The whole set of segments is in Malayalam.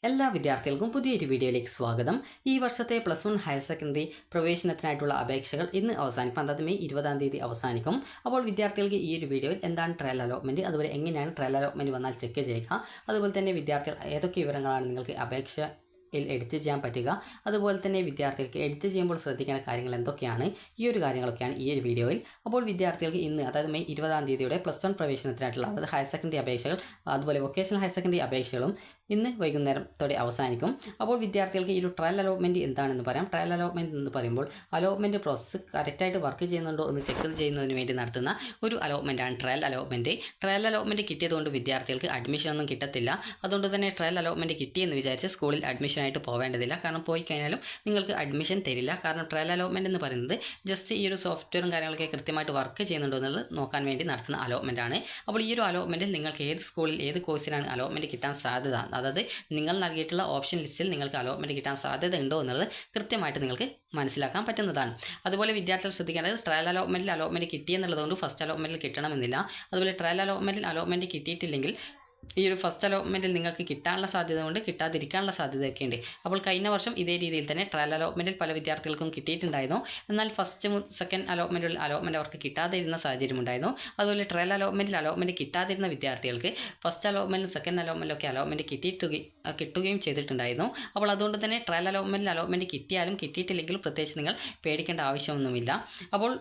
എല്ലാ വിദ്യാർത്ഥികൾക്കും പുതിയൊരു വീഡിയോയിലേക്ക് സ്വാഗതം. ഈ വർഷത്തെ +1 ഹയർ സെക്കൻഡറി പ്രവേശനത്തിനായിട്ടുള്ള അപേക്ഷകൾ ഇന്ന് അവസാനിക്കും. അതായത് മെയ് 20-ാം തീയതി അവസാനിക്കും. അപ്പോൾ വിദ്യാർത്ഥികൾക്ക് ഈ ഒരു വീഡിയോയിൽ എന്താണ് ട്രയൽ അലോട്ട്മെൻറ്റ്, അതുപോലെ എങ്ങനെയാണ് ട്രയൽ അലോട്ട്മെൻറ്റ് വന്നാൽ ചെക്ക് ചെയ്യുക, അതുപോലെ തന്നെ വിദ്യാർത്ഥികൾ ഏതൊക്കെ വിവരങ്ങളാണ് നിങ്ങൾക്ക് അപേക്ഷ എഡിറ്റ് ചെയ്യാൻ പറ്റുക, അതുപോലെ തന്നെ വിദ്യാർത്ഥികൾക്ക് എഡിറ്റ് ചെയ്യുമ്പോൾ ശ്രദ്ധിക്കേണ്ട കാര്യങ്ങൾ എന്തൊക്കെയാണ്, ഈ ഒരു കാര്യങ്ങളൊക്കെയാണ് ഈ ഒരു വീഡിയോയിൽ. അപ്പോൾ വിദ്യാർത്ഥികൾക്ക് ഇന്ന് അതായത് മെയ് 20-ാം തീയതിയുടെ +1 പ്രവേശനത്തിനായിട്ടുള്ള അതായത് ഹയർ സെക്കൻഡറി അപേക്ഷകൾ അതുപോലെ വൊക്കേഷണൽ ഹയർ സെക്കൻഡറി അപേക്ഷകളും ഇന്ന് വൈകുന്നേരത്തോടെ അവസാനിക്കും. അപ്പോൾ വിദ്യാർത്ഥികൾക്ക് ഈ ഒരു ട്രയൽ അലോട്ട്മെൻറ്റ് എന്താണെന്ന് പറയാം. ട്രയൽ അലോട്ട്മെൻറ്റ് എന്ന് പറയുമ്പോൾ അലോട്ട്മെൻറ്റ് പ്രോസസ്സ് കറക്റ്റായിട്ട് വർക്ക് ചെയ്യുന്നുണ്ടോ എന്ന് ചെക്ക് ചെയ്യുന്നതിന് വേണ്ടി നടത്തുന്ന ഒരു അലോട്ട്മെൻറ്റാണ് ട്രയൽ അലോട്ട്മെൻറ്റ്. ട്രയൽ അലോട്ട്മെൻറ്റ് കിട്ടിയതുകൊണ്ട് വിദ്യാർത്ഥികൾക്ക് അഡ്മിഷനൊന്നും കിട്ടത്തില്ല. അതുകൊണ്ട് തന്നെ ട്രയൽ അലോട്ട്മെൻറ്റ് കിട്ടിയെന്ന് വിചാരിച്ച് സ്കൂളിൽ അഡ്മിഷനായിട്ട് പോവേണ്ടതില്ല. കാരണം പോയി കഴിഞ്ഞാലും നിങ്ങൾക്ക് അഡ്മിഷൻ തരില്ല. കാരണം ട്രയൽ അലോട്ട്മെൻറ്റ് എന്ന് പറയുന്നത് ജസ്റ്റ് ഈ ഒരു സോഫ്റ്റ്വെയറും കാര്യങ്ങളൊക്കെ കൃത്യമായിട്ട് വർക്ക് ചെയ്യുന്നുണ്ടോ എന്നുള്ളത് നോക്കാൻ വേണ്ടി നടത്തുന്ന അലോട്ട്മെൻറ്റാണ്. അപ്പോൾ ഈ ഒരു അലോട്ട്മെൻറ്റിൽ നിങ്ങൾക്ക് ഏത് സ്കൂളിൽ ഏത് കോഴ്സിനാണ് അലോട്ട്മെൻറ്റ് കിട്ടാൻ സാധ്യത, അതായത് നിങ്ങൾ നൽകിയിട്ടുള്ള ഓപ്ഷൻ ലിസ്റ്റിൽ നിങ്ങൾക്ക് അലോട്ട്മെൻറ്റ് കിട്ടാൻ സാധ്യത ഉണ്ടോ എന്നുള്ളത് കൃത്യമായിട്ട് നിങ്ങൾക്ക് മനസ്സിലാക്കാൻ പറ്റുന്നതാണ്. അതുപോലെ വിദ്യാർത്ഥികൾ ശ്രദ്ധിക്കേണ്ടത് ട്രയൽ അലോട്ട്മെൻറ്റ് കിട്ടിയെന്നുള്ളതുകൊണ്ട് ഫസ്റ്റ് അലോട്ട്മെൻറ്റിൽ കിട്ടണമെന്നില്ല. അതുപോലെ ട്രയൽ അലോട്ട്മെൻറ്റ് കിട്ടിയിട്ടില്ലെങ്കിൽ ഈ ഒരു ഫസ്റ്റ് അലോട്ട്മെൻറ്റിൽ നിങ്ങൾക്ക് കിട്ടാനുള്ള സാധ്യത കൊണ്ട് കിട്ടാതിരിക്കാനുള്ള സാധ്യതയൊക്കെ ഉണ്ട്. അപ്പോൾ കഴിഞ്ഞ വർഷം ഇതേ രീതിയിൽ തന്നെ ട്രയൽ അലോട്ട്മെൻറ്റിൽ പല വിദ്യാർത്ഥികൾക്കും കിട്ടിയിട്ടുണ്ടായിരുന്നു. എന്നാൽ ഫസ്റ്റ് സെക്കൻഡ് അലോട്ട്മെൻറ്റ് അവർക്ക് കിട്ടാതിരുന്ന സാഹചര്യം ഉണ്ടായിരുന്നു. അതുപോലെ ട്രയൽ അലോട്ട്മെൻറ്റ് കിട്ടാതിരുന്ന വിദ്യാർത്ഥികൾക്ക് ഫസ്റ്റ് അലോട്ട്മെൻറ്റിലും സെക്കൻഡ് അലോട്ട്മെൻറ്റിലൊക്കെ അലോട്ട്മെൻറ്റ് കിട്ടുകയും ചെയ്തിട്ടുണ്ടായിരുന്നു. അപ്പോൾ അതുകൊണ്ട് തന്നെ ട്രയൽ അലോട്ട്മെൻറ്റ് കിട്ടിയാലും കിട്ടിയിട്ടില്ലെങ്കിലും പ്രത്യേകിച്ച് നിങ്ങൾ പേടിക്കേണ്ട ആവശ്യമൊന്നുമില്ല. അപ്പോൾ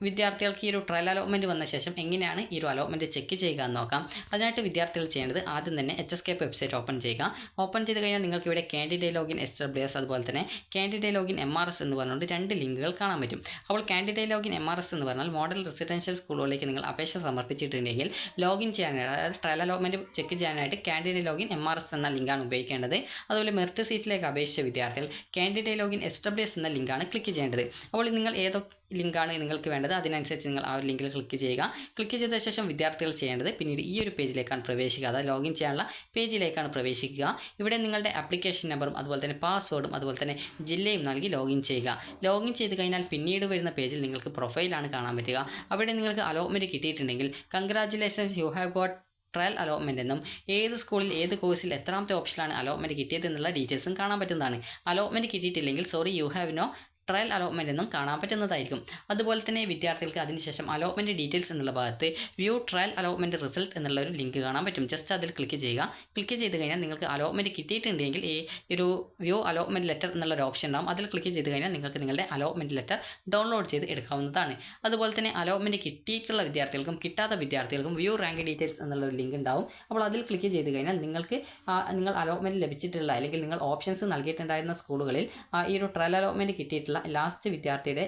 വിദ്യാർത്ഥികൾക്ക് ഈ ഒരു ട്രയൽ അലോട്ട്മെൻറ്റ് വന്ന ശേഷം എങ്ങനെയാണ് ഈ ഒരു അലോട്ട്മെൻറ്റ് ചെക്ക് ചെയ്യുക എന്ന് നോക്കാം. അതിനായിട്ട് വിദ്യാർത്ഥികൾ ചെയ്യേണ്ടത് ആദ്യം തന്നെ HSCAP വെബ്സൈറ്റ് ഓപ്പൺ ചെയ്യുക. ഓപ്പൺ ചെയ്ത് കഴിഞ്ഞാൽ നിങ്ങൾക്ക് ഇവിടെ കാൻഡിഡേറ്റ് ലോഗിൻ SWS അതുപോലെ തന്നെ കാൻഡിഡേറ്റ് ലോഗിൻ MRS എന്ന് പറഞ്ഞുകൊണ്ട് രണ്ട് ലിങ്കുകൾ കാണാൻ പറ്റും. അപ്പോൾ കാൻഡിഡേറ്റ് ലോഗിൻ MRS എന്ന് പറഞ്ഞാൽ മോഡൽ റെസിഡൻഷ്യൽ സ്കൂളുകളിലേക്ക് നിങ്ങൾ അപേക്ഷ സമർപ്പിച്ചിട്ടുണ്ടെങ്കിൽ ലോഗിൻ ചെയ്യാനായിട്ട് അതായത് ട്രയൽ അലോട്ട്മെൻറ്റ് ചെക്ക് ചെയ്യാനായിട്ട് കാൻഡിഡേറ്റ് ലോഗിൻ MRS എന്ന ലിങ്കാണ് ഉപയോഗിക്കേണ്ടത്. അതുപോലെ മെറിറ്റ് സീറ്റിലേക്ക് അപേക്ഷിച്ച വിദ്യാർത്ഥികൾ കാൻഡിഡേറ്റ് ലോഗിൻ SWS എന്ന ലിങ്കാണ് ക്ലിക്ക് ചെയ്യേണ്ടത്. അപ്പോൾ നിങ്ങൾ ഏതൊക്കെ ലിങ്കാണ് നിങ്ങൾക്ക് വേണ്ടത് അതിനനുസരിച്ച് നിങ്ങൾ ആ ഒരു ലിങ്കിൽ ക്ലിക്ക് ചെയ്യുക. ക്ലിക്ക് ചെയ്ത ശേഷം വിദ്യാർത്ഥികൾ ചെയ്യേണ്ടത് പിന്നീട് ഈ ഒരു പേജിലേക്കാണ് പ്രവേശിക്കുക, അതായത് ലോഗിൻ ചെയ്യാനുള്ള പേജിലേക്കാണ് പ്രവേശിക്കുക. ഇവിടെ നിങ്ങളുടെ ആപ്ലിക്കേഷൻ നമ്പറും അതുപോലെ തന്നെ പാസ്വേഡും അതുപോലെ തന്നെ ജില്ലയും നൽകി ലോഗിൻ ചെയ്യുക. ലോഗിൻ ചെയ്ത് കഴിഞ്ഞാൽ പിന്നീട് വരുന്ന പേജിൽ നിങ്ങൾക്ക് പ്രൊഫൈലാണ് കാണാൻ പറ്റുക. അവിടെ നിങ്ങൾക്ക് അലോട്ട്മെൻറ്റ് കിട്ടിയിട്ടുണ്ടെങ്കിൽ congratulations you have got trial allotment എന്നും ഏത് സ്കൂളിൽ ഏത് കോഴ്സിൽ എത്രാമത്തെ ഓപ്ഷനിലാണ് അലോട്ട്മെൻറ്റ് കിട്ടിയത് എന്നുള്ള ഡീറ്റെയിൽസും കാണാൻ പറ്റുന്നതാണ്. അലോട്ട്മെൻറ്റ് കിട്ടിയിട്ടില്ലെങ്കിൽ sorry you have no trial allotment എന്നും കാണാൻ പറ്റുന്നതായിരിക്കും. അതുപോലെ തന്നെ വിദ്യാർത്ഥികൾക്ക് അതിനുശേഷം അലോട്ട്മെൻറ്റ് ഡീറ്റെയിൽസ് എന്നുള്ള ഭാഗത്ത് വ്യൂ ട്രയൽ അലോട്ട്മെൻറ്റ് റിസൾട്ട് എന്നുള്ള ഒരു ലിങ്ക് കാണാൻ പറ്റും. ജസ്റ്റ് അതിൽ ക്ലിക്ക് ചെയ്യുക. ക്ലിക്ക് ചെയ്ത് കഴിഞ്ഞാൽ നിങ്ങൾക്ക് അലോട്ട്മെൻറ്റ് കിട്ടിയിട്ടുണ്ടെങ്കിൽ ഈ ഒരു വ്യൂ അലോട്ട്മെൻറ്റ് ലെറ്റർ എന്നുള്ളൊരു ഓപ്ഷൻ ഉണ്ടാകും. അതിൽ ക്ലിക്ക് ചെയ്ത് കഴിഞ്ഞാൽ നിങ്ങൾക്ക് നിങ്ങളുടെ അലോട്ട്മെൻറ്റ് ലെറ്റർ ഡൗൺലോഡ് ചെയ്ത് എടുക്കാവുന്നതാണ്. അതുപോലെ തന്നെ അലോട്ട്മെൻറ്റ് കിട്ടിയിട്ടുള്ള വിദ്യാർത്ഥികൾക്കും കിട്ടാത്ത വിദ്യാർത്ഥികൾക്കും വ്യൂ റാങ്ക് ഡീറ്റെയിൽസ് എന്നുള്ളൊരു ലിങ്ക് ഉണ്ടാവും. അപ്പോൾ അതിൽ ക്ലിക്ക് ചെയ്ത് കഴിഞ്ഞാൽ നിങ്ങൾ അലോട്ട്മെൻറ്റ് ലഭിച്ചിട്ടുള്ള അല്ലെങ്കിൽ നിങ്ങൾ ഓപ്ഷൻസ് നൽകിയിട്ടുണ്ടായിരുന്ന സ്കൂളുകളിൽ ഈ ഒരു ട്രയൽ അലോട്ട്മെൻറ്റ് കിട്ടിയിട്ടുള്ള ലാസ്റ്റ് വിദ്യാർത്ഥിയുടെ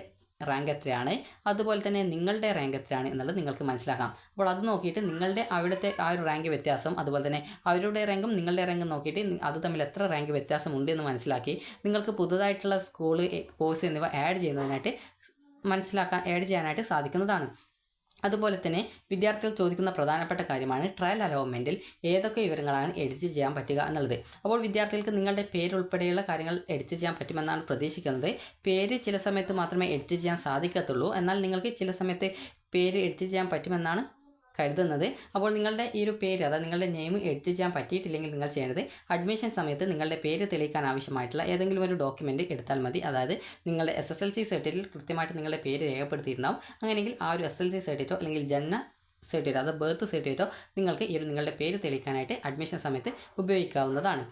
റാങ്ക് എത്രയാണ്, അതുപോലെ തന്നെ നിങ്ങളുടെ റാങ്ക് എത്രയാണ് എന്നുള്ളത് നിങ്ങൾക്ക് മനസ്സിലാക്കാം. അപ്പോൾ അത് നോക്കിയിട്ട് നിങ്ങളുടെ അവിടുത്തെ ആ ഒരു റാങ്ക് വ്യത്യാസം അതുപോലെ തന്നെ അവരുടെ റാങ്കും നിങ്ങളുടെ റാങ്കും നോക്കിയിട്ട് അത് തമ്മിൽ എത്ര റാങ്ക് വ്യത്യാസം ഉണ്ട് എന്ന് മനസ്സിലാക്കി നിങ്ങൾക്ക് പുതുതായിട്ടുള്ള സ്കൂൾ കോഴ്സ് എന്നിവ ആഡ് ചെയ്യാനായിട്ട് സാധിക്കുന്നതാണ്. അതുപോലെ തന്നെ വിദ്യാർത്ഥികൾ ചോദിക്കുന്ന പ്രധാനപ്പെട്ട കാര്യമാണ് ട്രയൽ അലോട്ട്മെൻറ്റിൽ ഏതൊക്കെ വിവരങ്ങളാണ് എഡിറ്റ് ചെയ്യാൻ പറ്റുക എന്നുള്ളത്. അപ്പോൾ വിദ്യാർത്ഥികൾക്ക് നിങ്ങളുടെ പേരുൾപ്പെടെയുള്ള കാര്യങ്ങൾ എഡിറ്റ് ചെയ്യാൻ പറ്റുമെന്നാണ് പ്രതീക്ഷിക്കുന്നത്. പേര് ചില സമയത്ത് മാത്രമേ എഡിറ്റ് ചെയ്യാൻ സാധിക്കത്തുള്ളൂ. എന്നാൽ നിങ്ങൾക്ക് ചില സമയത്ത് പേര് എഡിറ്റ് ചെയ്യാൻ പറ്റുമെന്നാണ് കരുതുന്നത്. അപ്പോൾ നിങ്ങളുടെ ഈ ഒരു പേര് അതായത് നിങ്ങളുടെ നെയിം എഡിറ്റ് ചെയ്യാൻ പറ്റിയിട്ടില്ലെങ്കിൽ നിങ്ങൾ ചെയ്യേണ്ടത് അഡ്മിഷൻ സമയത്ത് നിങ്ങളുടെ പേര് തെളിയിക്കാൻ ആവശ്യമായിട്ടുള്ള ഏതെങ്കിലും ഒരു ഡോക്യുമെൻറ്റ് എടുത്താൽ മതി. അതായത് നിങ്ങളുടെ SSLC സർട്ടിഫിക്കറ്റിൽ കൃത്യമായിട്ട് നിങ്ങളുടെ പേര് രേഖപ്പെടുത്തിയിട്ടുണ്ടാവും. അങ്ങനെയെങ്കിൽ ആ ഒരു SSLC സർട്ടിഫിക്കറ്റോ അല്ലെങ്കിൽ ജനന സർട്ടിഫിക്കറ്റ് അതായത് ബർത്ത് സർട്ടിഫിക്കറ്റോ നിങ്ങൾക്ക് ഈ ഒരു നിങ്ങളുടെ പേര് തെളിയിക്കാനായിട്ട് അഡ്മിഷൻ സമയത്ത് ഉപയോഗിക്കാവുന്നതാണ്.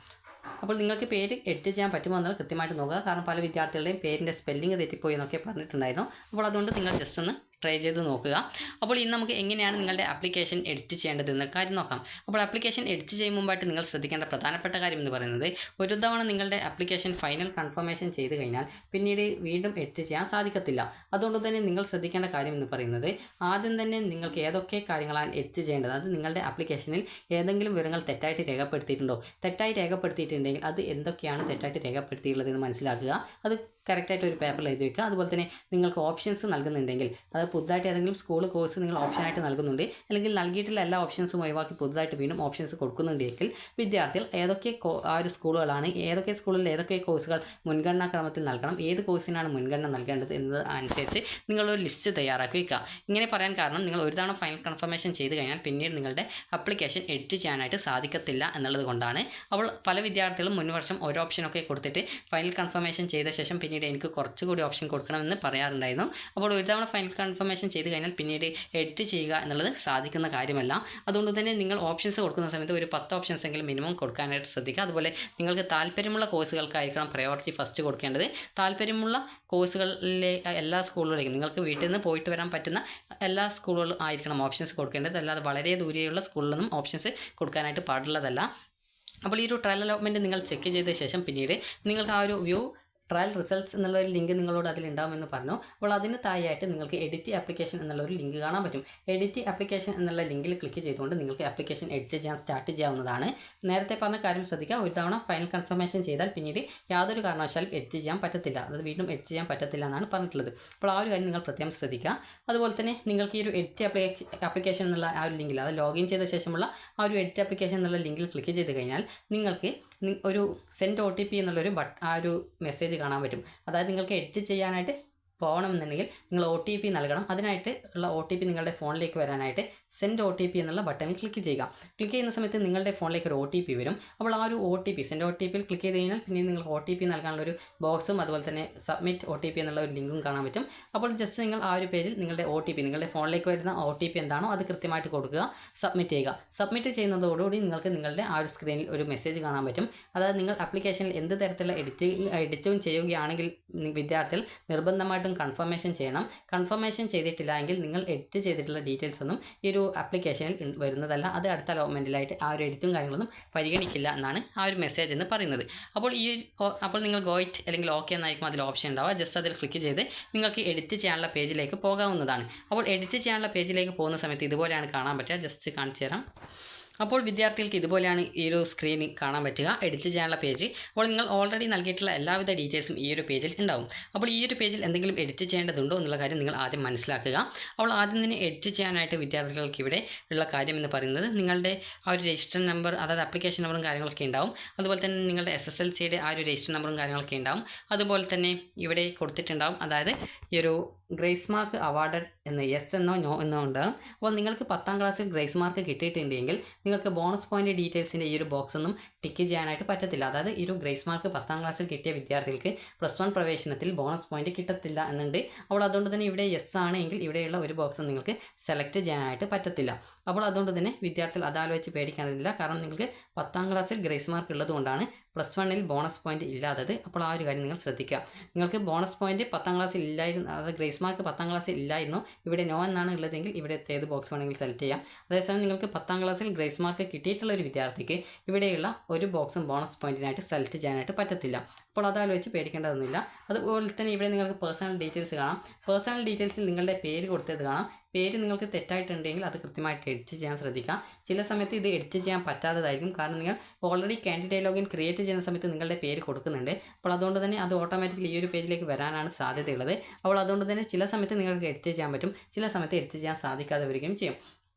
അപ്പോൾ നിങ്ങൾക്ക് പേര് എഡിറ്റ് ചെയ്യാൻ പറ്റുമോ എന്നുള്ളത് കൃത്യമായിട്ട് നോക്കുക. കാരണം പല വിദ്യാർത്ഥികളുടെയും പേരിൻ്റെ സ്പെല്ലിംഗ് തെറ്റിപ്പോയി എന്നൊക്കെ പറഞ്ഞിട്ടുണ്ടായിരുന്നു. അപ്പോൾ അതുകൊണ്ട് നിങ്ങൾ ജസ്റ്റ് ഒന്ന് ട്രൈ ചെയ്ത് നോക്കുക. അപ്പോൾ ഇന്ന് നമുക്ക് എങ്ങനെയാണ് നിങ്ങളുടെ ആപ്ലിക്കേഷൻ എഡിറ്റ് ചെയ്യേണ്ടതെന്ന് കാര്യം നോക്കാം. അപ്പോൾ ആപ്ലിക്കേഷൻ എഡിറ്റ് ചെയ്യും മുമ്പായിട്ട് നിങ്ങൾ ശ്രദ്ധിക്കേണ്ട പ്രധാനപ്പെട്ട കാര്യം എന്ന് പറയുന്നത് ഒരു തവണ നിങ്ങളുടെ ആപ്ലിക്കേഷൻ ഫൈനൽ കൺഫർമേഷൻ ചെയ്ത് കഴിഞ്ഞാൽ പിന്നീട് വീണ്ടും എഡിറ്റ് ചെയ്യാൻ സാധിക്കത്തില്ല. അതുകൊണ്ട് തന്നെ നിങ്ങൾ ശ്രദ്ധിക്കേണ്ട കാര്യം എന്ന് പറയുന്നത് ആദ്യം തന്നെ നിങ്ങൾക്ക് ഏതൊക്കെ കാര്യങ്ങളാണ് എഡിറ്റ് ചെയ്യേണ്ടത്, അത് നിങ്ങളുടെ ആപ്ലിക്കേഷനിൽ ഏതെങ്കിലും വിവരങ്ങൾ തെറ്റായിട്ട് രേഖപ്പെടുത്തിയിട്ടുണ്ടോ, തെറ്റായി രേഖപ്പെടുത്തിയിട്ടുണ്ടെങ്കിൽ അത് എന്തൊക്കെയാണ് തെറ്റായിട്ട് രേഖപ്പെടുത്തിയിട്ടുള്ളതെന്ന് മനസ്സിലാക്കുക. അത് കറക്റ്റായിട്ട് ഒരു പേപ്പറിൽ എഴുതി വെക്കുക. അതുപോലെ തന്നെ നിങ്ങൾക്ക് ഓപ്ഷൻസ് നൽകുന്നുണ്ടെങ്കിൽ, അതായത് പുതുതായിട്ട് ഏതെങ്കിലും സ്കൂൾ കോഴ്സ് നിങ്ങൾ ഓപ്ഷനായിട്ട് നൽകുന്നുണ്ട്, അല്ലെങ്കിൽ നൽകിയിട്ടുള്ള എല്ലാ ഓപ്ഷൻസും ഒഴിവാക്കി പുതുതായിട്ട് വീണ്ടും ഓപ്ഷൻസ് കൊടുക്കുന്നുണ്ടെങ്കിൽ വിദ്യാർത്ഥികൾ ഏതൊക്കെ ആ ഒരു സ്കൂളുകളാണ്, ഏതൊക്കെ സ്കൂളിൽ ഏതൊക്കെ കോഴ്സുകൾ മുൻഗണനാ ക്രമത്തിൽ നൽകണം, ഏത് കോഴ്സിനാണ് മുൻഗണന നൽകേണ്ടത് എന്നത് അനുസരിച്ച് നിങ്ങളൊരു ലിസ്റ്റ് തയ്യാറാക്കി വയ്ക്കുക. ഇങ്ങനെ പറയാൻ കാരണം നിങ്ങൾ ഒരു തവണ ഫൈനൽ കൺഫർമേഷൻ ചെയ്ത് കഴിഞ്ഞാൽ പിന്നീട് നിങ്ങളുടെ അപ്ലിക്കേഷൻ എഡിറ്റ് ചെയ്യാനായിട്ട് സാധിക്കത്തില്ല എന്നുള്ളത് കൊണ്ടാണ്. അപ്പോൾ പല വിദ്യാർത്ഥികളും മുൻവർഷം ഓരോ ഓപ്ഷനൊക്കെ കൊടുത്തിട്ട് ഫൈനൽ കൺഫർമേഷൻ ചെയ്ത ശേഷം പിന്നീട് എനിക്ക് കുറച്ചുകൂടി ഓപ്ഷൻ കൊടുക്കണമെന്ന് പറയാറുണ്ടായിരുന്നു. അപ്പോൾ ഒരു തവണ ഫൈനൽ കൺഫർമേഷൻ ചെയ്ത് കഴിഞ്ഞാൽ പിന്നീട് എഡിറ്റ് ചെയ്യുക എന്നുള്ളത് സാധിക്കുന്ന കാര്യമല്ല. അതുകൊണ്ട് തന്നെ നിങ്ങൾ ഓപ്ഷൻസ് കൊടുക്കുന്ന സമയത്ത് ഒരു 10 ഓപ്ഷൻസ് എങ്കിലും മിനിമം കൊടുക്കാനായിട്ട് ശ്രദ്ധിക്കുക. അതുപോലെ നിങ്ങൾക്ക് താല്പര്യമുള്ള കോഴ്സുകൾക്കായിരിക്കണം പ്രയോറിറ്റി ഫസ്റ്റ് കൊടുക്കേണ്ടത്. താല്പര്യമുള്ള കോഴ്സുകളിലെ എല്ലാ സ്കൂളുകളിലേക്കും നിങ്ങൾക്ക് വീട്ടിൽ നിന്ന് പോയിട്ട് വരാൻ പറ്റുന്ന എല്ലാ സ്കൂളുകളും ആയിരിക്കണം ഓപ്ഷൻസ് കൊടുക്കേണ്ടത്. അല്ലാതെ വളരെ ദൂരെയുള്ള സ്കൂളിലൊന്നും ഓപ്ഷൻസ് കൊടുക്കാനായിട്ട് പാടുള്ളതല്ല. അപ്പോൾ ഈ ഒരു ട്രയൽ അലോട്ട്മെൻറ്റ് നിങ്ങൾ ചെക്ക് ചെയ്ത ശേഷം പിന്നീട് നിങ്ങൾക്ക് ആ ഒരു വ്യൂ ട്രയൽ റിസൾട്ട്സ് എന്നുള്ള ഒരു ലിങ്ക് നിങ്ങളോട് അതിലുണ്ടാകുമെന്ന് പറഞ്ഞു. അപ്പോൾ അതിന് താഴെയായിട്ട് നിങ്ങൾക്ക് എഡിറ്റ് ആപ്ലിക്കേഷൻ എന്നുള്ള ഒരു ലിങ്ക് കാണാൻ പറ്റും. എഡിറ്റ് ആപ്ലിക്കേഷൻ എന്നുള്ള ലിങ്കിൽ ക്ലിക്ക് ചെയ്തുകൊണ്ട് നിങ്ങൾക്ക് ആപ്ലിക്കേഷൻ എഡിറ്റ് ചെയ്യാൻ സ്റ്റാർട്ട് ചെയ്യാവുന്നതാണ്. നേരത്തെ പറഞ്ഞ കാര്യം ശ്രദ്ധിക്കുക, ഒരു തവണ ഫൈനൽ കൺഫർമേഷൻ ചെയ്താൽ പിന്നീട് യാതൊരു കാരണവശാലും എഡിറ്റ് ചെയ്യാൻ പറ്റത്തില്ല, അത് വീണ്ടും എഡിറ്റ് ചെയ്യാൻ പറ്റത്തില്ല എന്നാണ് പറഞ്ഞിട്ടുള്ളത്. അപ്പോൾ ആ ഒരു കാര്യം നിങ്ങൾ പ്രത്യേകം ശ്രദ്ധിക്കുക. അതുപോലെ തന്നെ നിങ്ങൾക്ക് ഈ ഒരു എഡിറ്റ് ആപ്ലിക്കേഷൻ എന്നുള്ള ആ ഒരു ലിങ്കിൽ, അത് ലോഗിൻ ചെയ്ത ശേഷമുള്ള ആ ഒരു എഡിറ്റ് ആപ്ലിക്കേഷൻ എന്നുള്ള ലിങ്കിൽ ക്ലിക്ക് ചെയ്ത് കഴിഞ്ഞാൽ നിങ്ങൾക്ക് ഒരു സെൻഡ് OTP എന്നുള്ളൊരു ആ ഒരു മെസ്സേജ് കാണാൻ പറ്റും. അതായത് നിങ്ങൾക്ക് എഡിറ്റ് ചെയ്യാനായിട്ട് പോകണമെന്നുണ്ടെങ്കിൽ നിങ്ങൾ OTP നൽകണം. അതിനായിട്ട് ഉള്ള OTP നിങ്ങളുടെ ഫോണിലേക്ക് വരാനായിട്ട് സെൻഡ് OTP എന്നുള്ള ബട്ടണിൽ ക്ലിക്ക് ചെയ്യുക. ക്ലിക്ക് ചെയ്യുന്ന സമയത്ത് നിങ്ങളുടെ ഫോണിലേക്ക് ഒരു OTP വരും. അപ്പോൾ ആ ഒരു OTP സെൻഡ് OTPയിൽ ക്ലിക്ക് ചെയ്ത് കഴിഞ്ഞാൽ പിന്നെ നിങ്ങൾക്ക് OTP നൽകാനുള്ളൊരു ബോക്സും അതുപോലെ തന്നെ സബ്മിറ്റ് OTP എന്നുള്ള ഒരു ലിങ്കും കാണാൻ പറ്റും. അപ്പോൾ ജസ്റ്റ് നിങ്ങൾ ആ ഒരു പേജിൽ നിങ്ങളുടെ OTP, നിങ്ങളുടെ ഫോണിലേക്ക് വരുന്ന OTP എന്താണോ അത് കൃത്യമായിട്ട് കൊടുക്കുക, സബ്മിറ്റ് ചെയ്യുക. സബ്മിറ്റ് ചെയ്യുന്നതോടുകൂടി നിങ്ങൾക്ക് നിങ്ങളുടെ ആ ഒരു സ്ക്രീനിൽ ഒരു മെസ്സേജ് കാണാൻ പറ്റും. അതായത് നിങ്ങൾ ആപ്ലിക്കേഷനിൽ എന്ത് തരത്തിലുള്ള എഡിറ്റും ചെയ്യുകയാണെങ്കിൽ വിദ്യാർത്ഥികൾ നിർബന്ധമായിട്ടും കൺഫർമേഷൻ ചെയ്യണം. കൺഫർമേഷൻ ചെയ്തിട്ടില്ല എങ്കിൽ നിങ്ങൾ എഡിറ്റ് ചെയ്തിട്ടുള്ള ഡീറ്റെയിൽസ് ഒന്നും ഈ ഒരു ആപ്ലിക്കേഷനിൽ വരുന്നതല്ല. അത് അടുത്ത അലോട്ട്മെൻറ്റിലായിട്ട് ആ ഒരു എഡിറ്റും കാര്യങ്ങളൊന്നും പരിഗണിക്കില്ല എന്നാണ് ആ ഒരു മെസ്സേജ് എന്ന് പറയുന്നത്. അപ്പോൾ നിങ്ങൾ ഗോയിറ്റ് അല്ലെങ്കിൽ ഓക്കെ എന്നായിരിക്കും അതിൽ ഓപ്ഷൻ ഉണ്ടാവുക. ജസ്റ്റ് അതിൽ ക്ലിക്ക് ചെയ്ത് നിങ്ങൾക്ക് എഡിറ്റ് ചെയ്യാനുള്ള പേജിലേക്ക് പോകാവുന്നതാണ്. അപ്പോൾ എഡിറ്റ് ചെയ്യാനുള്ള പേജിലേക്ക് പോകുന്ന സമയത്ത് ഇതുപോലെയാണ് കാണാൻ പറ്റുക. ജസ്റ്റ് കാണിച്ചു തരാം. അപ്പോൾ വിദ്യാർത്ഥികൾക്ക് ഇതുപോലെയാണ് ഈ ഒരു സ്ക്രീനിൽ കാണാൻ പറ്റുക, എഡിറ്റ് ചെയ്യാനുള്ള പേജ്. അപ്പോൾ നിങ്ങൾ ഓൾറെഡി നൽകിയിട്ടുള്ള എല്ലാവിധ ഡീറ്റെയിൽസും ഈ ഒരു പേജിൽ ഉണ്ടാവും. അപ്പോൾ ഈ ഒരു പേജിൽ എന്തെങ്കിലും എഡിറ്റ് ചെയ്യേണ്ടതുണ്ടോ എന്നുള്ള കാര്യം നിങ്ങൾ ആദ്യം മനസ്സിലാക്കുക. അപ്പോൾ ആദ്യം തന്നെ എഡിറ്റ് ചെയ്യാനായിട്ട് വിദ്യാർത്ഥികൾക്ക് ഇവിടെ ഉള്ള കാര്യം എന്ന് പറയുന്നത് നിങ്ങളുടെ ആ ഒരു രജിസ്റ്റർ നമ്പർ, അതായത് ആപ്ലിക്കേഷൻ നമ്പറും കാര്യങ്ങളൊക്കെ ഉണ്ടാവും. അതുപോലെ തന്നെ നിങ്ങളുടെ SSLCയുടെ ആ ഒരു രജിസ്റ്റർ നമ്പറും കാര്യങ്ങളൊക്കെ ഉണ്ടാവും. അതുപോലെ തന്നെ ഇവിടെ കൊടുത്തിട്ടുണ്ടാവും, അതായത് ഈ ഒരു ഗ്രേസ് മാർക്ക് അവാർഡഡ് എന്ന് യെസ് എന്നോ നോ എന്നോ ഉണ്ടാകും. അപ്പോൾ നിങ്ങൾക്ക് 10ാം ക്ലാസ്സിൽ ഗ്രേസ് മാർക്ക് കിട്ടിയിട്ടുണ്ടെങ്കിൽ നിങ്ങൾക്ക് ബോണസ് പോയിൻ്റ് ഡീറ്റെയിൽസിൻ്റെ ഈ ഒരു ബോക്സ് ഒന്നും ടിക്ക് ചെയ്യാനായിട്ട് പറ്റത്തില്ല. അതായത് ഈ ഒരു ഗ്രേസ് മാർക്ക് 10ാം ക്ലാസ്സിൽ കിട്ടിയ വിദ്യാർത്ഥികൾക്ക് +1 പ്രവേശനത്തിൽ ബോണസ് പോയിൻ്റ് കിട്ടത്തില്ല എന്നുണ്ട്. അപ്പോൾ അതുകൊണ്ട് തന്നെ ഇവിടെ യെസ് ആണ് എങ്കിൽ ഇവിടെയുള്ള ഒരു ബോക്സും നിങ്ങൾക്ക് സെലക്ട് ചെയ്യാനായിട്ട് പറ്റത്തില്ല. അപ്പോൾ അതുകൊണ്ട് തന്നെ വിദ്യാർത്ഥികൾ അതാലോചിച്ച് പേടിക്കേണ്ടതില്ല. കാരണം നിങ്ങൾക്ക് 10ാം ക്ലാസ്സിൽ ഗ്രേസ് മാർക്ക് ഉള്ളതുകൊണ്ടാണ് +1ൽ ബോണസ് പോയിൻ്റ് ഇല്ലാത്തത്. അപ്പോൾ ആ ഒരു കാര്യം നിങ്ങൾ ശ്രദ്ധിക്കുക. നിങ്ങൾക്ക് ബോണസ് പോയിൻ്റ് 10ാം ക്ലാസ്സിൽ ഇല്ലായിരുന്നു, അതായത് ഗ്രേസ് മാർക്ക് 10ാം ക്ലാസ്സിൽ ഇല്ലായിരുന്നു, ഇവിടെ നോ എന്നാണ് ഉള്ളതെങ്കിൽ ഇവിടെ ഏത് ബോക്സ് വേണമെങ്കിൽ സെലക്ട് ചെയ്യാം. അതേസമയം നിങ്ങൾക്ക് 10ാം ക്ലാസ്സിൽ ഗ്രേസ് മാർക്ക് കിട്ടിയിട്ടുള്ള ഒരു വിദ്യാർത്ഥിക്ക് ഇവിടെയുള്ള ഒരു ബോക്സും ബോണസ് പോയിൻറ്റിനായിട്ട് സെലക്ട് ചെയ്യാനായിട്ട് പറ്റത്തില്ല. അപ്പോൾ അതാലോചിച്ച് പേടിക്കേണ്ടതൊന്നുമില്ല. അതുപോലെ തന്നെ ഇവിടെ നിങ്ങൾക്ക് പേഴ്സണൽ ഡീറ്റെയിൽസ് കാണാം. പേഴ്സണൽ ഡീറ്റെയിൽസിൽ നിങ്ങളുടെ പേര് കൊടുത്തത് കാണാം. പേര് നിങ്ങൾക്ക് തെറ്റായിട്ടുണ്ടെങ്കിൽ അത് കൃത്യമായിട്ട് എഡിറ്റ് ചെയ്യാൻ ശ്രദ്ധിക്കാം. ചില സമയത്ത് ഇത് എഡിറ്റ് ചെയ്യാൻ പറ്റാത്തതായിരിക്കും. കാരണം നിങ്ങൾ ഓൾറെഡി കാൻഡിഡേറ്റ് ലോഗിൻ ക്രിയേറ്റ് ചെയ്യുന്ന സമയത്ത് നിങ്ങളുടെ പേര് കൊടുക്കുന്നുണ്ട്. അപ്പോൾ അതുകൊണ്ട് തന്നെ അത് ഓട്ടോമാറ്റിക്കലി ഈ ഒരു പേജിലേക്ക് വരാനാണ് സാധ്യതയുള്ളത്. അപ്പോൾ അതുകൊണ്ട് തന്നെ ചില സമയത്ത് നിങ്ങൾക്ക് എഡിറ്റ് ചെയ്യാൻ പറ്റും, ചില സമയത്ത് എഡിറ്റ് ചെയ്യാൻ സാധിക്കാതെ വരികയും ചെയ്യും.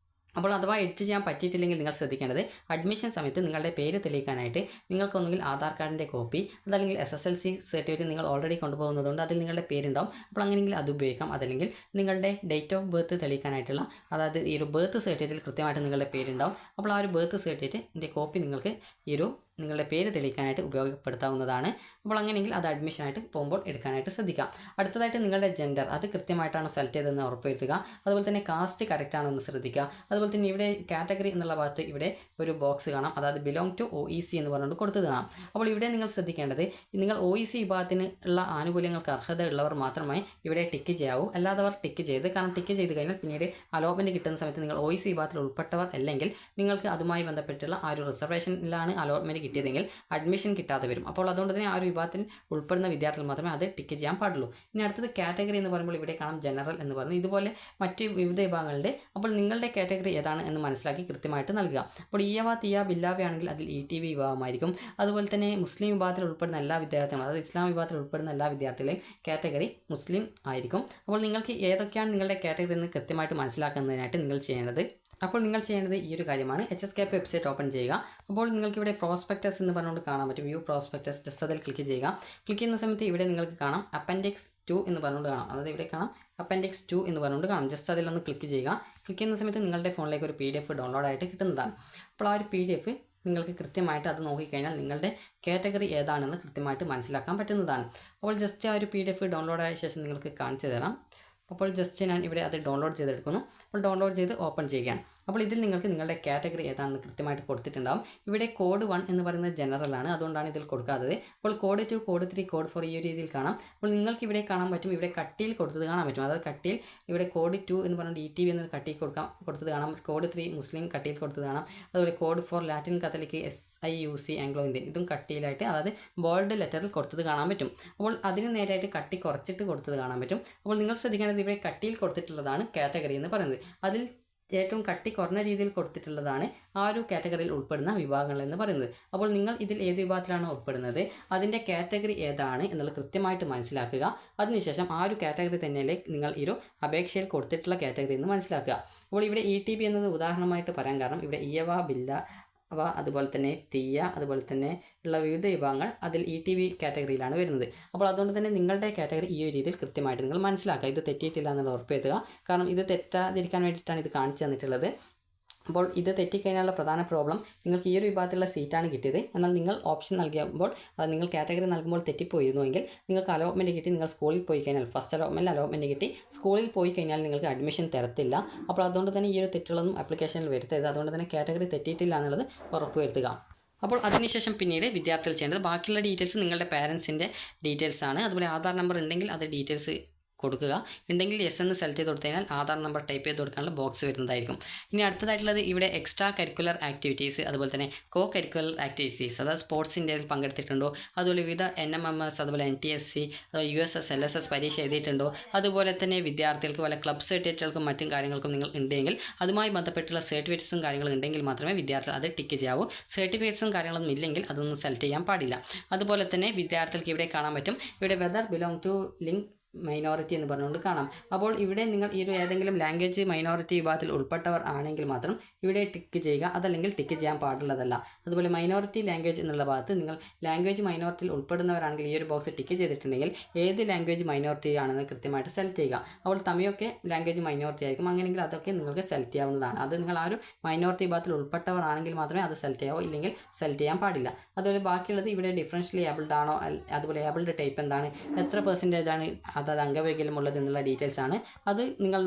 അപ്പോൾ അഥവാ എഡിറ്റ് ചെയ്യാൻ പറ്റിയിട്ടില്ലെങ്കിൽ നിങ്ങൾ ശ്രദ്ധിക്കേണ്ടത് അഡ്മിഷൻ സമയത്ത് നിങ്ങളുടെ പേര് തെളിയിക്കാനായിട്ട് നിങ്ങൾക്കൊന്നുകിൽ ആധാർ കാർഡിൻ്റെ കോപ്പി, അതല്ലെങ്കിൽ SSLC സർട്ടിഫിക്കറ്റ് നിങ്ങൾ ഓൾറെഡി കൊണ്ടുപോകുന്നതുകൊണ്ട് അതിൽ നിങ്ങളുടെ പേരുണ്ടാവും. അപ്പോൾ അങ്ങനെയെങ്കിൽ അത് ഉപയോഗിക്കാം. അതല്ലെങ്കിൽ നിങ്ങളുടെ ഡേറ്റ് ഓഫ് ബർത്ത് തെളിയിക്കാനായിട്ടുള്ള, അതായത് ഈ ഒരു ബർത്ത് സർട്ടിഫിക്കറ്റിൽ കൃത്യമായിട്ട് നിങ്ങളുടെ പേരുണ്ടാവും. അപ്പോൾ ആ ഒരു ബർത്ത് സർട്ടിഫിക്കറ്റിൻ്റെ കോപ്പി നിങ്ങൾക്ക് ഈ ഒരു നിങ്ങളുടെ പേര് തെളിയിക്കാനായിട്ട് ഉപയോഗപ്പെടുത്താവുന്നതാണ്. അപ്പോൾ അങ്ങനെയെങ്കിൽ അത് അഡ്മിഷനായിട്ട് പോകുമ്പോൾ എടുക്കാനായിട്ട് ശ്രദ്ധിക്കാം. അടുത്തതായിട്ട് നിങ്ങളുടെ ജെൻഡർ അത് കൃത്യമായിട്ടാണ് സെലക്ട് ചെയ്തതെന്ന് ഉറപ്പുവരുത്തുക. അതുപോലെ തന്നെ കാസ്റ്റ് കറക്റ്റ് ആണോ എന്ന് ശ്രദ്ധിക്കുക. അതുപോലെ തന്നെ ഇവിടെ കാറ്റഗറി എന്നുള്ള ഭാഗത്ത് ഇവിടെ ഒരു ബോക്സ് കാണാം, അതായത് ബിലോങ് ടു OEC എന്ന് പറഞ്ഞുകൊണ്ട് കൊടുത്തത് കാണാം. അപ്പോൾ ഇവിടെ നിങ്ങൾ ശ്രദ്ധിക്കേണ്ടത് നിങ്ങൾ OEC വിഭാഗത്തിന് ഉള്ള ആനുകൂല്യങ്ങൾക്ക് അർഹത ഉള്ളവർ മാത്രമേ ഇവിടെ ടിക്ക് ചെയ്യാവൂ, അല്ലാത്തവർ ടിക്ക് ചെയ്ത്. കാരണം ടിക്ക് ചെയ്ത് കഴിഞ്ഞാൽ പിന്നീട് അലോട്ട്മെൻറ്റ് കിട്ടുന്ന സമയത്ത് നിങ്ങൾ OEC വിഭാഗത്തിൽ ഉൾപ്പെട്ടവർ അല്ലെങ്കിൽ നിങ്ങൾക്ക് അതുമായി ബന്ധപ്പെട്ടുള്ള ആ ഒരു റിസർവേഷനിലാണ് അലോട്ട്മെൻറ്റ് കിട്ടിയതെങ്കിൽ അഡ്മിഷൻ കിട്ടാതെ വരും. അപ്പോൾ അതുകൊണ്ട് തന്നെ ആ ഒരു വിഭാഗത്തിൽ ഉൾപ്പെടുന്ന വിദ്യാർത്ഥികൾ മാത്രമേ അത് ടിക്ക് ചെയ്യാൻ പാടുള്ളൂ. ഇനി അടുത്തത് കാറ്റഗറി എന്ന് പറയുമ്പോൾ ഇവിടെ കാണാം ജനറൽ എന്ന് പറയുന്നത്. ഇതുപോലെ മറ്റ് വിവിധ വിഭാഗങ്ങളുണ്ട്. അപ്പോൾ നിങ്ങളുടെ കാറ്റഗറി ഏതാണ് എന്ന് മനസ്സിലാക്കി കൃത്യമായിട്ട് നൽകുക. അപ്പോൾ ഈയവ തീയ ബില്ലാവ ആണെങ്കിൽ അതിൽ ETB വിഭാഗമായിരിക്കും. അതുപോലെ തന്നെ മുസ്ലിം വിഭാഗത്തിൽ ഉൾപ്പെടുന്ന എല്ലാ വിദ്യാർത്ഥികളും, അതായത് ഇസ്ലാം വിഭാഗത്തിൽ ഉൾപ്പെടുന്ന എല്ലാ വിദ്യാർത്ഥികളെയും കാറ്റഗറി മുസ്ലിം ആയിരിക്കും. അപ്പോൾ നിങ്ങൾക്ക് ഏതൊക്കെയാണ് നിങ്ങളുടെ കാറ്റഗറി എന്ന് കൃത്യമായിട്ട് മനസ്സിലാക്കുന്നതിനായിട്ട് നിങ്ങൾ ചെയ്യേണ്ടത് ഈ ഒരു കാര്യമാണ്. HSCAP വെബ്സൈറ്റ് ഓപ്പൺ ചെയ്യുക. അപ്പോൾ നിങ്ങൾക്ക് ഇവിടെ പ്രോസ്പെക്ടസ് എന്ന് പറഞ്ഞുകൊണ്ട് കാണാൻ പറ്റും. വ്യൂ പ്രോസ്പെക്ടസ്, ജസ്റ്റ് അതിൽ ക്ലിക്ക് ചെയ്യുക. ക്ലിക്ക് ചെയ്യുന്ന സമയത്ത് ഇവിടെ നിങ്ങൾക്ക് കാണാം അപ്പൻഡിക്സ് 2 എന്ന് പറഞ്ഞുകൊണ്ട് കാണാം. അതായത് ഇവിടെ കാണാം അപ്പൻഡിക്സ് 2 എന്ന് പറഞ്ഞുകൊണ്ട് കാണാം. ജസ്റ്റ് അതിലൊന്ന് ക്ലിക്ക് ചെയ്യുക. ക്ലിക്ക് ചെയ്യുന്ന സമയത്ത് നിങ്ങളുടെ ഫോണിലേക്ക് ഒരു PDF ഡൗൺലോഡ് ആയിട്ട് കിട്ടുന്നതാണ്. അപ്പോൾ ആ ഒരു PDF നിങ്ങൾക്ക് കൃത്യമായിട്ട് അത് നോക്കിക്കഴിഞ്ഞാൽ നിങ്ങളുടെ കാറ്റഗറി ഏതാണെന്ന് കൃത്യമായിട്ട് മനസ്സിലാക്കാൻ പറ്റുന്നതാണ്. അപ്പോൾ ജസ്റ്റ് ആ ഒരു PDF ഡൗൺലോഡ് ആയ ശേഷം നിങ്ങൾക്ക് കാണിച്ചു തരാം. അപ്പോൾ ജസ്റ്റ് ഞാൻ ഇവിടെ അത് ഡൗൺലോഡ് ചെയ്തെടുക്കുന്നു. അപ്പോൾ ഡൗൺലോഡ് ചെയ്ത് ഓപ്പൺ ചെയ്യുകയാണ്. അപ്പോൾ ഇതിൽ നിങ്ങൾക്ക് നിങ്ങളുടെ കാറ്റഗറി ഏതാണെന്ന് കൃത്യമായിട്ട് കൊടുത്തിട്ടുണ്ടാകും. ഇവിടെ കോഡ് 1 എന്ന് പറയുന്നത് ജനറൽ ആണ്, അതുകൊണ്ടാണ് ഇതിൽ കൊടുക്കാത്തത്. അപ്പോൾ കോഡ് 2, കോഡ് 3, കോഡ് 4 ഈ ഒരു രീതിയിൽ കാണാം. അപ്പോൾ നിങ്ങൾക്ക് ഇവിടെ കാണാൻ പറ്റും, ഇവിടെ കട്ടിയിൽ കൊടുത്തത് കാണാൻ പറ്റും. അതായത് കട്ടിയിൽ ഇവിടെ കോഡ് 2 എന്ന് പറഞ്ഞിട്ട് ETB എന്നൊരു കട്ടിയിൽ കൊടുത്തത് കാണാം. കോഡ് 3 മുസ്ലിം കട്ടിയിൽ കൊടുത്തത് കാണാം. അതുപോലെ code 4 Latin Catholic SIUC Anglo Indian ഇതും കട്ടിയിലായിട്ട്, അതായത് ബോൾഡ് ലെറ്ററിൽ കൊടുത്തത് കാണാൻ പറ്റും. അപ്പോൾ അതിന് നേരായിട്ട് കട്ടി കുറച്ചിട്ട് കൊടുത്തത് കാണാൻ പറ്റും. അപ്പോൾ നിങ്ങൾ ശ്രദ്ധിക്കേണ്ടത് ഇവിടെ കട്ടിയിൽ കൊടുത്തിട്ടുള്ളതാണ് കാറ്റഗറി എന്ന് പറയുന്നത്. അതിൽ ഏറ്റവും കട്ടി കുറഞ്ഞ രീതിയിൽ കൊടുത്തിട്ടുള്ളതാണ് ആ ഒരു കാറ്റഗറിയിൽ ഉൾപ്പെടുന്ന വിഭാഗങ്ങൾ എന്ന് പറയുന്നത്. അപ്പോൾ നിങ്ങൾ ഇതിൽ ഏത് വിഭാഗത്തിലാണ് ഉൾപ്പെടുന്നത്, അതിൻ്റെ കാറ്റഗറി ഏതാണ് എന്നുള്ളത് കൃത്യമായിട്ട് മനസ്സിലാക്കുക. അതിനുശേഷം ആ ഒരു കാറ്റഗറി തന്നെയല്ലേ നിങ്ങൾ ഈ ഒരു അപേക്ഷയിൽ കൊടുത്തിട്ടുള്ള കാറ്റഗറി എന്ന് മനസ്സിലാക്കുക. അപ്പോൾ ഇവിടെ ETB എന്നത് ഉദാഹരണമായിട്ട് പറയാൻ കാരണം ഇവിടെ ഈയവ ബില്ല അതുപോലെ തന്നെ തീയ അതുപോലെ തന്നെ ഉള്ള വിവിധ വിഭാഗങ്ങൾ അതിൽ ETB കാറ്റഗറിയിലാണ് വരുന്നത്. അപ്പോൾ അതുകൊണ്ട് തന്നെ നിങ്ങളുടെ കാറ്റഗറി ഈ ഒരു രീതിയിൽ കൃത്യമായിട്ട് നിങ്ങൾ മനസ്സിലാക്കുക. ഇത് തെറ്റിയിട്ടില്ല എന്നുള്ള ഉറപ്പുവരുത്തുക. കാരണം ഇത് തെറ്റാതിരിക്കാൻ വേണ്ടിയിട്ടാണ് ഇത് കാണിച്ചു തന്നിട്ടുള്ളത്. അപ്പോൾ ഇത് തെറ്റിക്കഴിഞ്ഞാലുള്ള പ്രധാന പ്രോബ്ലം, നിങ്ങൾക്ക് ഈ ഒരു വിഭാഗത്തിലുള്ള സീറ്റാണ് കിട്ടിയത്, എന്നാൽ നിങ്ങൾ ഓപ്ഷൻ നൽകിയപ്പോൾ അത് നിങ്ങൾ കാറ്റഗറി നൽകുമ്പോൾ തെറ്റിപ്പോയിരുന്നുവെങ്കിൽ നിങ്ങൾക്ക് അലോട്ട്മെൻറ്റ് കിട്ടി, നിങ്ങൾ സ്കൂളിൽ പോയി കഴിഞ്ഞാൽ ഫസ്റ്റ് അലോട്ട്മെൻറ്റ് കിട്ടി സ്കൂളിൽ പോയി കഴിഞ്ഞാൽ നിങ്ങൾക്ക് അഡ്മിഷൻ തരത്തില്ല. അപ്പോൾ അതുകൊണ്ട് തന്നെ ഈ ഒരു തെറ്റുകളൊന്നും ആപ്ലിക്കേഷനിൽ വരുത്തരുത്. അതുകൊണ്ട് തന്നെ കാറ്റഗറി തെറ്റിയിട്ടില്ല എന്നുള്ളത് ഉറപ്പുവരുത്തുക. അപ്പോൾ അതിനുശേഷം പിന്നീട് വിദ്യാർത്ഥികൾ ചെയ്യേണ്ടത് ബാക്കിയുള്ള ഡീറ്റെയിൽസ് നിങ്ങളുടെ പാരൻസിൻ്റെ ഡീറ്റെയിൽസ് ആണ്. അതുപോലെ ആധാർ നമ്പർ ഉണ്ടെങ്കിൽ അത് ഡീറ്റെയിൽസ് കൊടുക്കുക. ഉണ്ടെങ്കിൽ യെസ് എന്ന് സെലക്ട് ചെയ്ത് കൊടുത്തു കഴിഞ്ഞാൽ ആധാർ നമ്പർ ടൈപ്പ് ചെയ്ത് കൊടുക്കാനുള്ള ബോക്സ് വരുന്നതായിരിക്കും. ഇനി അടുത്തതായിട്ടുള്ളത് ഇവിടെ എക്സ്ട്രാ കരിക്കുലർ ആക്ടിവിറ്റീസ്, അതുപോലെ തന്നെ കോ കരിക്കുലർ ആക്ടിവിറ്റീസ്, അതായത് സ്പോർട്സിൻ്റെ പങ്കെടുത്തിട്ടുണ്ടോ, അതുപോലെ വിവിധ NMMS, അതുപോലെ NTSC, USS LSS പരീക്ഷ എഴുതിയിട്ടുണ്ടോ, അതുപോലെ തന്നെ വിദ്യാർത്ഥികൾക്ക് വല്ല ക്ലബ് സർട്ടിഫിക്കറ്റുകൾക്കും മറ്റും കാര്യങ്ങൾക്കും നിങ്ങൾ ഉണ്ടെങ്കിൽ അതുമായി ബന്ധപ്പെട്ടുള്ള സർട്ടിഫിക്കറ്റ്സും കാര്യങ്ങളും ഉണ്ടെങ്കിൽ മാത്രമേ വിദ്യാർത്ഥികൾ അത് ടിക്ക് ചെയ്യാവൂ. സർട്ടിഫിക്കറ്റ്സും കാര്യങ്ങളൊന്നും ഇല്ലെങ്കിൽ അതൊന്നും സെലക്ട് ചെയ്യാൻ പാടില്ല. അതുപോലെ തന്നെ വിദ്യാർത്ഥികൾക്ക് ഇവിടെ കാണാൻ പറ്റും, ഇവിടെ whether belong to link minority എന്ന് പറഞ്ഞുകൊണ്ട് കാണാം. അപ്പോൾ ഇവിടെ നിങ്ങൾ ഈ ഒരു ഏതെങ്കിലും ലാംഗ്വേജ് മൈനോറിറ്റി വിഭാഗത്തിൽ ഉൾപ്പെട്ടവർ ആണെങ്കിൽ മാത്രം ഇവിടെ ടിക്ക് ചെയ്യുക, അതല്ലെങ്കിൽ ടിക്ക് ചെയ്യാൻ പാടുള്ളതല്ല. അതുപോലെ മൈനോറിറ്റി ലാംഗ്വേജ് എന്നുള്ള ഭാഗത്ത് നിങ്ങൾ ലാംഗ്വേജ് മൈനോറിറ്റിയിൽ ഉൾപ്പെടുന്നവരാണെങ്കിൽ ഈ ഒരു ബോക്സ് ടിക്ക് ചെയ്തിട്ടുണ്ടെങ്കിൽ ഏത് ലാംഗ്വേജ് മൈനോറിറ്റി ആണെന്ന് കൃത്യമായിട്ട് സെലക്ട് ചെയ്യുക. അപ്പോൾ തമിഴൊക്കെ ലാംഗ്വേജ് മൈനോറിറ്റി ആയിരിക്കും, അങ്ങനെയെങ്കിൽ അതൊക്കെ നിങ്ങൾക്ക് സെലക്ട് ചെയ്യാവുന്നതാണ്. അത് നിങ്ങൾ ആ ഒരു മൈനോറിറ്റി വിഭാഗത്തിൽ ഉൾപ്പെട്ടവർ ആണെങ്കിൽ മാത്രമേ അത് സെലക്ട് ചെയ്യാവൂ, ഇല്ലെങ്കിൽ സെലക്ട് ചെയ്യാൻ പാടില്ല. അതുപോലെ ബാക്കിയുള്ളത് ഇവിടെ ഡിഫറൻഷ്യലി ഏബിൾഡ് ആണോ, അതുപോലെ ഏബിൾഡ് ടൈപ്പ് എന്താണ്, എത്ര പെർസെൻറ്റേജ് ആണ് അതായത് അംഗവൈകല്യമുള്ളത് എന്നുള്ള ഡീറ്റെയിൽസ് ആണ്. അത് നിങ്ങൾ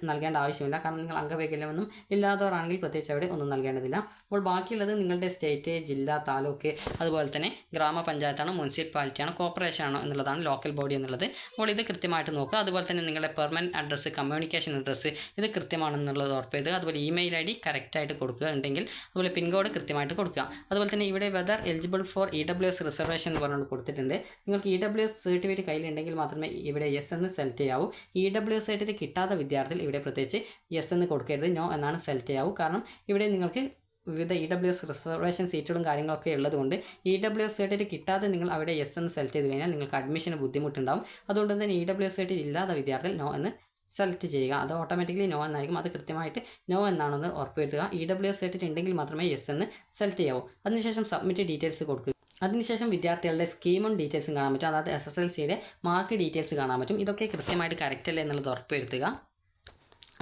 നൽകേണ്ട ആവശ്യമില്ല, കാരണം നിങ്ങൾ അംഗവൈകല്യമൊന്നും ഇല്ലാത്തവരാണെങ്കിൽ പ്രത്യേകിച്ച് അവിടെ ഒന്നും നൽകേണ്ടതില്ല. അപ്പോൾ ബാക്കിയുള്ളത് നിങ്ങളുടെ സ്റ്റേറ്റ്, ജില്ല, താലൂക്ക്, അതുപോലെ തന്നെ ഗ്രാമപഞ്ചായത്താണോ, മുനിസിപ്പാലിറ്റിയാണോ, കോർപ്പറേഷൻ ആണോ എന്നുള്ളതാണ് ലോക്കൽ ബോഡി എന്നുള്ളത്. അപ്പോൾ ഇത് കൃത്യമായിട്ട് നോക്കുക. അതുപോലെ തന്നെ നിങ്ങളുടെ പെർമനൻറ്റ് അഡ്രസ്സ്, കമ്മ്യൂണിക്കേഷൻ അഡ്രസ്സ് ഇത് കൃത്യമാണെന്നുള്ളത് ഉറപ്പുവരുത്തുക. അതുപോലെ ഇമെയിൽ ID കറക്റ്റായിട്ട് കൊടുക്കുക ഉണ്ടെങ്കിൽ, അതുപോലെ പിൻകോഡ് കൃത്യമായിട്ട് കൊടുക്കുക. അതുപോലെ തന്നെ ഇവിടെ whether eligible for EWS reservation എന്ന് പറഞ്ഞുകൊണ്ട് കൊടുത്തിട്ടുണ്ട്. നിങ്ങൾക്ക് EWS സർട്ടിഫിക്കറ്റ് കയ്യിലുണ്ടെങ്കിൽ മാത്രമേ ഇവിടെ യെസ് എന്ന് സെലക്ട് ചെയ്യാവൂ. EWS സർട്ടിഫിക്കറ്റ് കിട്ടാത്ത വിദ്യാർത്ഥികൾ ഇവിടെ പ്രത്യേകിച്ച് യെസ് എന്ന് കൊടുക്കരുത്, നോ എന്നാണ് സെലക്ട് ചെയ്യാവൂ. കാരണം ഇവിടെ നിങ്ങൾക്ക് വിവിധ EWS റിസർവേഷൻ സീറ്റുകളും കാര്യങ്ങളൊക്കെ ഉള്ളതുകൊണ്ട് EWS സർട്ടിഫിക്കറ്റ് കിട്ടാതെ നിങ്ങൾ അവിടെ യെസ് എന്ന് സെലക്ട് ചെയ്ത് കഴിഞ്ഞാൽ നിങ്ങൾക്ക് അഡ്മിഷന് ബുദ്ധിമുട്ടുണ്ടാകും. അതുകൊണ്ട് തന്നെ EWS സർട്ടിഫിക്കറ്റ് ഇല്ലാത്ത വിദ്യാർത്ഥികൾ നോ എന്ന് സെലക്ട് ചെയ്യുക. അത് ഓട്ടോമാറ്റിക്കലി നോ എന്നായിരിക്കും. അത് കൃത്യമായിട്ട് നോ എന്നാണെന്ന് ഉറപ്പുവരുത്തുക. EWS സർട്ടിഫിക്കറ്റ് ഉണ്ടെങ്കിൽ മാത്രമേ യെസ് എന്ന് സെലക്ട് ചെയ്യാവൂ. അതിനുശേഷം സബ്മിറ്റ് ഡീറ്റെയിൽസ് കൊടുക്കുക. അതിനുശേഷം വിദ്യാർത്ഥികളുടെ സ്കീമും ഡീറ്റെയിൽസും കാണാൻ പറ്റും, അതായത് SSLCയുടെ മാർക്ക് ഡീറ്റെയിൽസ് കാണാൻ പറ്റും. ഇതൊക്കെ കൃത്യമായിട്ട് കറക്റ്റ് അല്ലേ എന്നുള്ളത് ഉറപ്പുവരുത്തുക.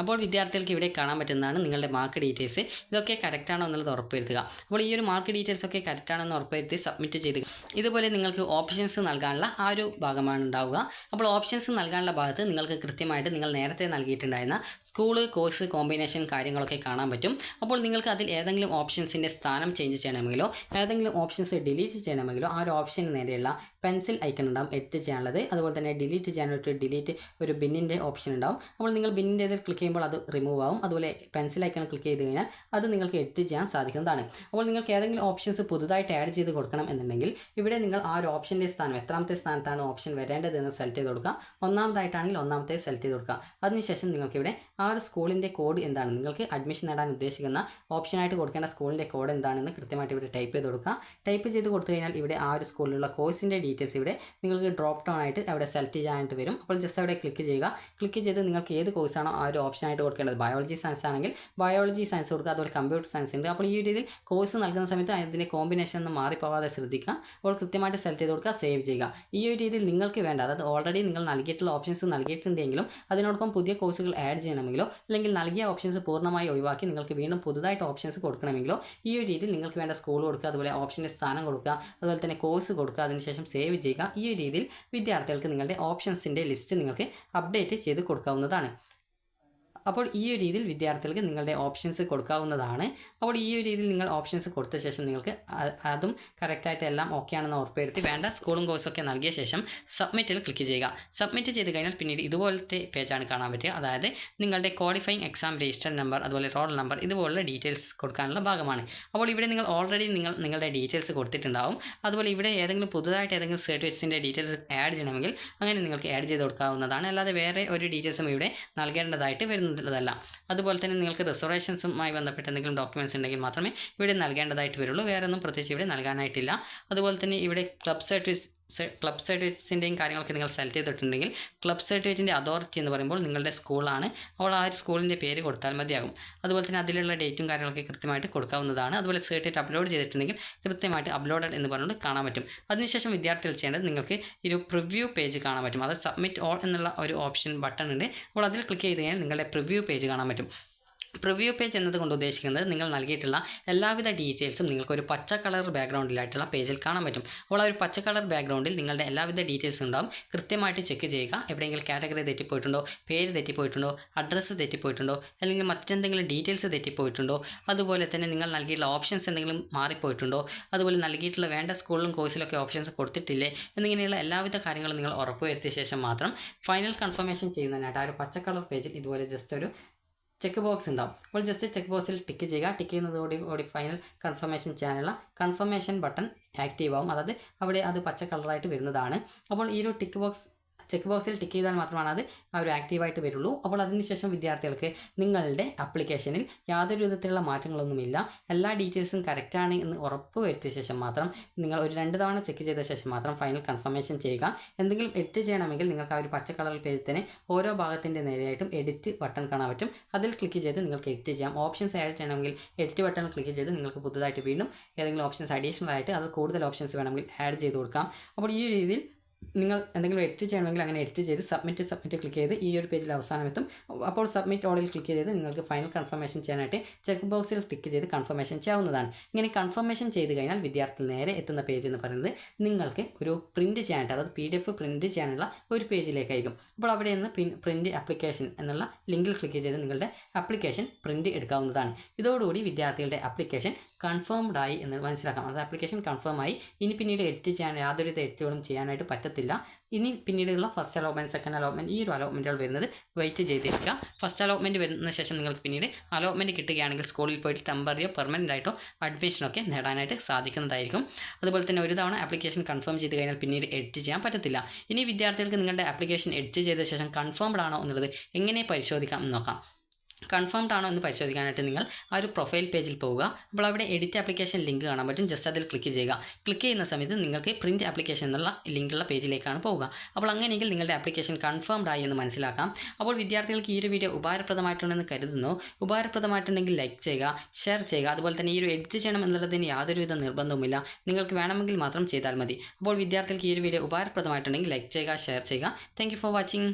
അപ്പോൾ വിദ്യാർത്ഥികൾക്ക് ഇവിടെ കാണാൻ പറ്റുന്നതാണ് നിങ്ങളുടെ മാർക്ക് ഡീറ്റെയിൽസ്. ഇതൊക്കെ കറക്റ്റാണോ എന്നുള്ളത് ഉറപ്പുവരുത്തുക. അപ്പോൾ ഈ ഒരു മാർക്ക് ഡീറ്റെയിൽസ് ഒക്കെ കറക്റ്റാണെന്ന് ഉറപ്പുവരുത്തി സബ്മിറ്റ് ചെയ്ത് ഇതുപോലെ നിങ്ങൾക്ക് ഓപ്ഷൻസ് നൽകാനുള്ള ആ ഒരു ഭാഗമാണ് ഉണ്ടാവുക. അപ്പോൾ ഓപ്ഷൻസ് നൽകാനുള്ള ഭാഗത്ത് നിങ്ങൾക്ക് കൃത്യമായിട്ട് നിങ്ങൾ നേരത്തെ നൽകിയിട്ടുണ്ടായിരുന്ന സ്കൂള്, കോഴ്സ്, കോമ്പിനേഷൻ കാര്യങ്ങളൊക്കെ കാണാൻ പറ്റും. അപ്പോൾ നിങ്ങൾക്ക് അതിൽ ഏതെങ്കിലും ഓപ്ഷൻസിൻ്റെ സ്ഥാനം ചേഞ്ച് ചെയ്യണമെങ്കിലോ ഏതെങ്കിലും ഓപ്ഷൻസ് ഡിലീറ്റ് ചെയ്യണമെങ്കിലോ ആ ഒരു ഓപ്ഷന് നേരെയുള്ള പെൻസിൽ ഐക്കൺ ഉണ്ടാവും എഡിറ്റ് ചെയ്യാനുള്ളത്. അതുപോലെ തന്നെ ഡിലീറ്റ് ചെയ്യാനായിട്ട് ഒരു ബിന്നിൻ്റെ ഓപ്ഷൻ ഉണ്ടാവും. അപ്പോൾ നിങ്ങൾ ബിന്നിൻ്റെ ഇതിൽ ക്ലിക്ക് ചെയ്യുമ്പോൾ അത് റിമൂവ് ആവും. അതുപോലെ പെൻസിൽ ഐക്കൺ ക്ലിക്ക് ചെയ്ത് കഴിഞ്ഞാൽ അത് നിങ്ങൾക്ക് എഡിറ്റ് ചെയ്യാൻ സാധിക്കുന്നതാണ്. അപ്പോൾ നിങ്ങൾക്ക് ഏതെങ്കിലും ഓപ്ഷൻസ് പുതുതായിട്ട് ആഡ് ചെയ്ത് കൊടുക്കണം എന്നുണ്ടെങ്കിൽ ഇവിടെ നിങ്ങൾ ആ ഒരു ഓപ്ഷൻ്റെ സ്ഥാനം എത്രാമത്തെ സ്ഥാനത്താണ് ഓപ്ഷൻ വരേണ്ടതെന്ന് സെലക്ട് ചെയ്ത് കൊടുക്കുക. ഒന്നാമതായിട്ടാണെങ്കിൽ ഒന്നാമത്തെ സെലക്ട് ചെയ്ത് കൊടുക്കുക. അതിനുശേഷം നിങ്ങൾക്ക് ഇവിടെ ആ ഒരു സ്കൂളിൻ്റെ കോഡ് എന്താണ്, നിങ്ങൾക്ക് അഡ്മിഷൻ നേടാൻ ഉദ്ദേശിക്കുന്ന ഓപ്ഷനായിട്ട് കൊടുക്കേണ്ട സ്കൂളിൻ്റെ കോഡ് എന്താണെന്ന് കൃത്യമായിട്ട് ഇവിടെ ടൈപ്പ് ചെയ്ത് കൊടുക്കുക. ടൈപ്പ് ചെയ്ത് കൊടുത്തു കഴിഞ്ഞാൽ ഇവിടെ ആ ഒരു സ്കൂളിലുള്ള കോഴ്സിൻ്റെ ഡീറ്റെയിൽസ് ഇവിടെ നിങ്ങൾക്ക് ഡ്രോപ്പ് ഡൗൺ ആയിട്ട് അവിടെ സെലക്ട് ചെയ്യാനായിട്ട് വരും. അപ്പോൾ ജസ്റ്റ് അവിടെ ക്ലിക്ക് ചെയ്യുക. ക്ലിക്ക് ചെയ്ത് നിങ്ങൾക്ക് ഏത് കോഴ്സാണോ ആ ഒരു ഓപ്ഷനായിട്ട് കൊടുക്കേണ്ടത്, ബയോളജി സയൻസ് ആണെങ്കിൽ ബയോളജി സയൻസ് കൊടുക്കുക. അതുപോലെ കമ്പ്യൂട്ടർ സയൻസ് ഉണ്ട്. അപ്പോൾ ഈ രീതിയിൽ കോഴ്സ് നൽകുന്ന സമയത്ത് അതിൻ്റെ കോമ്പിനേഷൻ ഒന്നും മാറിപ്പോകാതെ ശ്രദ്ധിക്കുക. അപ്പോൾ കൃത്യമായിട്ട് സെലക്ട് ചെയ്ത് കൊടുക്കുക, സേവ് ചെയ്യുക. ഈ ഒരു രീതിയിൽ നിങ്ങൾക്ക് വേണ്ട, അതായത് ഓൾറെഡി നിങ്ങൾ നൽകിയിട്ടുള്ള ഓപ്ഷൻസ് നൽകിയിട്ടുണ്ടെങ്കിലും അതിനോടൊപ്പം പുതിയ കോഴ്സുകൾ ആഡ് ചെയ്യണമെങ്കിലോ അല്ലെങ്കിൽ നൽകിയ ഓപ്ഷൻസ് പൂർണ്ണമായി ഒഴിവാക്കി നിങ്ങൾക്ക് വീണ്ടും പുതുതായിട്ട് ഓപ്ഷൻസ് കൊടുക്കണമെങ്കിലോ ഈ ഒരു രീതിയിൽ നിങ്ങൾക്ക് വേണ്ട സ്കൂൾ കൊടുക്കുക, അതുപോലെ ഓപ്ഷൻ്റെ സ്ഥാനം കൊടുക്കുക, അതുപോലെ തന്നെ കോഴ്സ് കൊടുക്കുക, അതിനുശേഷം സേവ് ചെയ്യുക. ഈ ഒരു രീതിയിൽ വിദ്യാർത്ഥികൾക്ക് നിങ്ങളുടെ ഓപ്ഷൻസിൻ്റെ ലിസ്റ്റ് നിങ്ങൾക്ക് അപ്ഡേറ്റ് ചെയ്ത് കൊടുക്കാവുന്നതാണ്. അപ്പോൾ ഈ ഒരു രീതിയിൽ വിദ്യാർത്ഥികൾക്ക് നിങ്ങളുടെ ഓപ്ഷൻസ് കൊടുക്കാവുന്നതാണ്. അപ്പോൾ ഈ ഒരു രീതിയിൽ നിങ്ങൾ ഓപ്ഷൻസ് കൊടുത്ത ശേഷം നിങ്ങൾക്ക് അതും കറക്റ്റായിട്ട് എല്ലാം ഓക്കെ ആണെന്ന് ഉറപ്പുവരുത്തി വേണ്ട സ്കൂളും കോഴ്സൊക്കെ നൽകിയ ശേഷം സബ്മിറ്റിൽ ക്ലിക്ക് ചെയ്യുക. സബ്മിറ്റ് ചെയ്ത് കഴിഞ്ഞാൽ പിന്നീട് ഇതുപോലത്തെ പേജാണ് കാണാൻ പറ്റുക. അതായത് നിങ്ങളുടെ ക്വാളിഫയിങ് എക്സാം രജിസ്റ്റർ നമ്പർ, അതുപോലെ റോൾ നമ്പർ, ഇതുപോലുള്ള ഡീറ്റെയിൽസ് കൊടുക്കാനുള്ള ഭാഗമാണ്. അപ്പോൾ ഇവിടെ നിങ്ങൾ ഓൾറെഡി നിങ്ങളുടെ ഡീറ്റെയിൽസ് കൊടുത്തിട്ടുണ്ടാവും. അതുപോലെ ഇവിടെ ഏതെങ്കിലും പുതുതായിട്ട് ഏതെങ്കിലും സർട്ടിഫിക്കറ്റ്സിൻ്റെ ഡീറ്റെയിൽസ് ആഡ് ചെയ്യണമെങ്കിൽ അങ്ങനെ നിങ്ങൾക്ക് ആഡ് ചെയ്ത് കൊടുക്കാവുന്നതാണ്. അല്ലാതെ വേറെ ഒരു ഡീറ്റെയിൽസും ഇവിടെ നൽകേണ്ടതായിട്ട് വരുന്നത് ല്ല. അതുപോലെ തന്നെ നിങ്ങൾക്ക് റിസർവേഷൻസുമായി ബന്ധപ്പെട്ട എന്തെങ്കിലും ഡോക്യുമെൻറ്റ്സ് ഉണ്ടെങ്കിൽ മാത്രമേ ഇവിടെ നൽകേണ്ടതായിട്ട് വരുള്ളൂ. വേറെ ഒന്നും പ്രത്യേകിച്ച് ഇവിടെ നൽകാനായിട്ടില്ല. അതുപോലെ തന്നെ ഇവിടെ ക്ലബ് സർട്ടിഫിക്കറ്റ്സിൻ്റെയും കാര്യങ്ങളൊക്കെ നിങ്ങൾ സെലക്ട് ചെയ്തിട്ടുണ്ടെങ്കിൽ ക്ലബ് സർട്ടിഫിക്കറ്റിൻ്റെ അതോറിറ്റി എന്ന് പറയുമ്പോൾ നിങ്ങളുടെ സ്കൂളാണ്. അപ്പോൾ ആ ഒരു സ്കൂളിൻ്റെ പേര് കൊടുത്താൽ മതിയാകും. അതുപോലെ തന്നെ അതിലുള്ള ഡേറ്റും കാര്യങ്ങളൊക്കെ കൃത്യമായിട്ട് കൊടുക്കാവുന്നതാണ്. അതുപോലെ സർട്ടിഫിക്കറ്റ് അപ്ലോഡ് ചെയ്തിട്ടുണ്ടെങ്കിൽ കൃത്യമായിട്ട് അപ്ലോഡഡ് എന്ന് പറഞ്ഞുകൊണ്ട് കാണാൻ പറ്റും. അതിനുശേഷം വിദ്യാർത്ഥികൾ ചെയ്യേണ്ടത് നിങ്ങൾക്ക് ഒരു പ്രിവ്യൂ പേജ് കാണാൻ പറ്റും. അത് സബ്മിറ്റ് ഓൾ എന്നുള്ള ഒരു ഓപ്ഷൻ ബട്ടൺ ഉണ്ട്. അപ്പോൾ അതിൽ ക്ലിക്ക് ചെയ്ത് കഴിഞ്ഞാൽ നിങ്ങളുടെ പ്രിവ്യൂ പേജ് കാണാൻ പറ്റും. പ്രിവ്യൂ പേജ് എന്നതുകൊണ്ട് ഉദ്ദേശിക്കുന്നത് നിങ്ങൾ നൽകിയിട്ടുള്ള എല്ലാവിധ ഡീറ്റെയിൽസും നിങ്ങൾക്ക് ഒരു പച്ച കളർ ബാക്ക്ഗ്രൗണ്ടിലായിട്ടുള്ള പേജിൽ കാണാൻ പറ്റും. അപ്പോൾ ആ ഒരു പച്ച കളർ ബാക്ക്ഗ്രൗണ്ടിൽ നിങ്ങളുടെ എല്ലാവിധ ഡീറ്റെയിൽസ് ഉണ്ടാവും. കൃത്യമായിട്ട് ചെക്ക് ചെയ്യുക. എവിടെയെങ്കിലും കാറ്റഗറി തെറ്റിപ്പോയിട്ടുണ്ടോ, പേര് തെറ്റിപ്പോയിട്ടുണ്ടോ, അഡ്രസ്സ് തെറ്റിപ്പോയിട്ടുണ്ടോ, അല്ലെങ്കിൽ മറ്റെന്തെങ്കിലും ഡീറ്റെയിൽസ് തെറ്റിപ്പോയിട്ടുണ്ടോ, അതുപോലെ തന്നെ നിങ്ങൾ നൽകിയിട്ടുള്ള ഓപ്ഷൻസ് എന്തെങ്കിലും മാറിപ്പോയിട്ടുണ്ടോ, അതുപോലെ നൽകിയിട്ടുള്ള വേണ്ട സ്കൂളിലും കോഴ്സിലൊക്കെ ഓപ്ഷൻസ് കൊടുത്തിട്ടില്ലേ എന്നിങ്ങനെയുള്ള എല്ലാവിധ കാര്യങ്ങളും നിങ്ങൾ ഉറപ്പുവരുത്തിയ ശേഷം മാത്രം ഫൈനൽ കൺഫർമേഷൻ ചെയ്യുന്നതിനായിട്ട് ആ ഒരു പച്ച കളർ പേജിൽ ഇതുപോലെ ജസ്റ്റ് ഒരു ചെക്ക് ബോക്സ് ഉണ്ടാവും. അപ്പോൾ ജസ്റ്റ് ചെക്ക് ബോക്സിൽ ടിക്ക് ചെയ്യുക. ടിക്ക് ചെയ്യുന്നതോടുകൂടി ഫൈനൽ കൺഫർമേഷൻ ചെയ്യാനുള്ള കൺഫർമേഷൻ ബട്ടൺ ആക്റ്റീവ് ആവും. അതായത് അവിടെ അത് പച്ച കളറായിട്ട് വരുന്നതാണ്. അപ്പോൾ ഈ ഒരു ചെക്ക് ബോക്സിൽ ടിക്ക് ചെയ്താൽ മാത്രമാണ് അത് ആ ഒരു ആക്റ്റീവായിട്ട് വരുള്ളൂ. അപ്പോൾ അതിനുശേഷം വിദ്യാർത്ഥികൾക്ക് നിങ്ങളുടെ ആപ്ലിക്കേഷനിൽ യാതൊരു വിധത്തിലുള്ള മാറ്റങ്ങളൊന്നുമില്ല, എല്ലാ ഡീറ്റെയിൽസും കറക്റ്റാണ് എന്ന് ഉറപ്പ് വരുത്തിയ ശേഷം മാത്രം നിങ്ങൾ ഒരു 2 തവണ ചെക്ക് ചെയ്ത ശേഷം മാത്രം ഫൈനൽ കൺഫർമേഷൻ ചെയ്യുക. എന്തെങ്കിലും എഡിറ്റ് ചെയ്യണമെങ്കിൽ നിങ്ങൾക്ക് ആ ഒരു പച്ച കളർ പേജിൽ തന്നെ ഓരോ ഭാഗത്തിൻ്റെ നേരെയായിട്ടും എഡിറ്റ് ബട്ടൺ കാണാൻ പറ്റും. അതിൽ ക്ലിക്ക് ചെയ്ത് നിങ്ങൾക്ക് എഡിറ്റ് ചെയ്യാം. ഓപ്ഷൻസ് ആഡ് ചെയ്യണമെങ്കിൽ എഡിറ്റ് ബട്ടൺ ക്ലിക്ക് ചെയ്ത് നിങ്ങൾക്ക് പുതുതായിട്ട് വീണ്ടും ഏതെങ്കിലും ഓപ്ഷൻസ് അഡീഷണൽ ആയിട്ട് അത് കൂടുതൽ ഓപ്ഷൻസ് വേണമെങ്കിൽ ആഡ് ചെയ്ത് കൊടുക്കാം. അപ്പോൾ ഈ രീതിയിൽ നിങ്ങൾ എന്തെങ്കിലും എഡിറ്റ് ചെയ്യണമെങ്കിൽ അങ്ങനെ എഡിറ്റ് ചെയ്ത് സബ്മിറ്റ് ക്ലിക്ക് ചെയ്ത് ഈ ഒരു പേജിൽ അവസാനം എത്തും. അപ്പോൾ സബ്മിറ്റ് ഓളിൽ ക്ലിക്ക് ചെയ്ത് നിങ്ങൾക്ക് ഫൈനൽ കൺഫർമേഷൻ ചെയ്യാനായിട്ട് ചെക്ക് ബോക്സിൽ ക്ലിക്ക് ചെയ്ത് കൺഫർമേഷൻ ചെയ്യാവുന്നതാണ്. ഇങ്ങനെ കൺഫർമേഷൻ ചെയ്ത് കഴിഞ്ഞാൽ വിദ്യാർത്ഥികൾ നേരെ എത്തുന്ന പേജ് എന്ന് പറയുന്നത് നിങ്ങൾക്ക് ഒരു പ്രിൻറ്റ് ചെയ്യാനായിട്ട്, അതായത് PDF പ്രിൻറ്റ് ചെയ്യാനുള്ള ഒരു പേജിലേക്കായിരിക്കും. അപ്പോൾ അവിടെ നിന്ന് പ്രിൻറ്റ് ആപ്ലിക്കേഷൻ എന്നുള്ള ലിങ്കിൽ ക്ലിക്ക് ചെയ്ത് നിങ്ങളുടെ ആപ്ലിക്കേഷൻ പ്രിൻറ്റ് എടുക്കാവുന്നതാണ്. ഇതോടുകൂടി വിദ്യാർത്ഥികളുടെ ആപ്ലിക്കേഷൻ കൺഫേംഡ് ആയി എന്ന് മനസ്സിലാക്കാം. അത് ആപ്ലിക്കേഷൻ കൺഫേം ആയി. ഇനി പിന്നീട് എഡിറ്റ് ചെയ്യാൻ യാതൊരുവിധ എഡിറ്റുകളും ചെയ്യാനായിട്ട് പറ്റത്തില്ല. ഇനി പിന്നീടുള്ള ഫസ്റ്റ് അലോട്ട്മെൻറ്റ്, സെക്കൻഡ് അലോട്ട്മെൻറ്റ്, ഈ ഒരു അലോട്ട്മെൻറ്റുകൾ വരുന്നത് വെയിറ്റ് ചെയ്തിരിക്കുക. ഫസ്റ്റ് അലോട്ട്മെൻറ്റ് വരുന്ന ശേഷം നിങ്ങൾക്ക് പിന്നീട് അലോട്ട്മെൻറ്റ് കിട്ടുകയാണെങ്കിൽ സ്കൂളിൽ പോയിട്ട് ടെമ്പററിയോ പെർമനൻ്റ് ആയിട്ടോ അഡ്മിഷനൊക്കെ നേടാനായിട്ട് സാധിക്കുന്നതായിരിക്കും. അതുപോലെ തന്നെ ഒരു തവണ ആപ്ലിക്കേഷൻ കൺഫേം ചെയ്ത് കഴിഞ്ഞാൽ പിന്നീട് എഡിറ്റ് ചെയ്യാൻ പറ്റത്തില്ല. ഇനി വിദ്യാർത്ഥികൾക്ക് നിങ്ങളുടെ ആപ്ലിക്കേഷൻ എഡിറ്റ് ചെയ്ത ശേഷം കൺഫേംഡ് ആണോ എന്നുള്ളത് എങ്ങനെ പരിശോധിക്കാം എന്ന് നോക്കാം. കൺഫേംഡ് ആണോ എന്ന് പരിശോധിക്കാനായിട്ട് നിങ്ങൾ ആ ഒരു പ്രൊഫൈൽ പേജിൽ പോവുക. അപ്പോൾ അവിടെ എഡിറ്റ് ആപ്ലിക്കേഷൻ ലിങ്ക് കാണാൻ പറ്റും. ജസ്റ്റ് അതിൽ ക്ലിക്ക് ചെയ്യുക. ക്ലിക്ക് ചെയ്യുന്ന സമയത്ത് നിങ്ങൾക്ക് പ്രിൻറ്റ് ആപ്ലിക്കേഷൻ എന്നുള്ള ലിങ്കുള്ള പേജിലേക്കാണ് പോവുക. അപ്പോൾ അങ്ങനെയെങ്കിൽ നിങ്ങളുടെ ആപ്ലിക്കേഷൻ കൺഫേംഡ് ആയി എന്ന് മനസ്സിലാക്കാം. അപ്പോൾ വിദ്യാർത്ഥികൾക്ക് ഈ ഒരു വീഡിയോ ഉപകാരപ്രദമായിട്ടുണ്ടെന്ന് കരുതുന്നു. ഉപകാരപ്രദമായിട്ടുണ്ടെങ്കിൽ ലൈക്ക് ചെയ്യുക, ഷെയർ ചെയ്യുക. അതുപോലെ തന്നെ ഈ ഒരു എഡിറ്റ് ചെയ്യണം എന്നുള്ളതിന് യാതൊരുവിധ നിർബന്ധവുമില്ല, നിങ്ങൾക്ക് വേണമെങ്കിൽ മാത്രം ചെയ്താൽ മതി. അപ്പോൾ വിദ്യാർത്ഥികൾക്ക് ഈ ഒരു വീഡിയോ ഉപകാരപ്രദമായിട്ടുണ്ടെങ്കിൽ ലൈക്ക് ചെയ്യുക, ഷെയർ ചെയ്യുക. Thank you for watching.